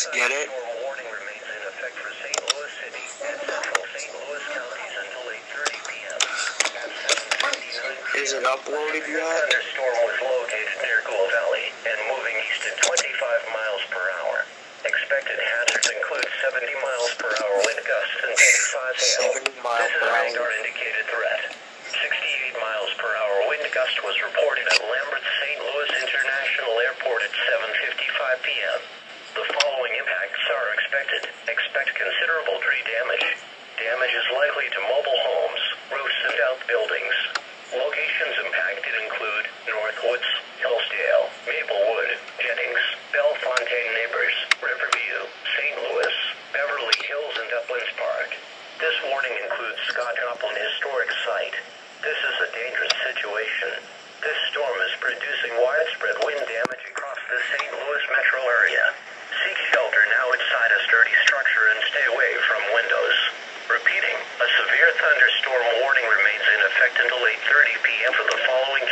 Let's get it. Warning remains in effect for St. Louis City and central St. Louis counties until 8:30 p.m. At 7:59 Is it uploaded yet? thunderstorm was located near Gould Valley and moving east at 25 miles per hour. Expected hazards include 70 miles per hour wind gusts and 25 hail. 70 miles This is per a hour. radar indicated threat. 68 miles per hour wind gust was reported at Lambert St. Louis International Airport at 7:55 p.m. The following impacts are expected. Expect considerable tree damage. Damage is likely to mobile homes, roofs, and outbuildings. Locations impacted include Northwoods, Hillsdale, Maplewood, Jennings, Bellefontaine Neighbors, Riverview, St. Louis, Beverly Hills, and Uplands Park. This warning includes Scott Joplin Historic Site. This is a dangerous situation. This storm is producing widespread wind damage across the St. Louis metro area. Seek shelter now inside a sturdy structure and stay away from windows. Repeating, a severe thunderstorm warning remains in effect until 8:30 p.m. for the following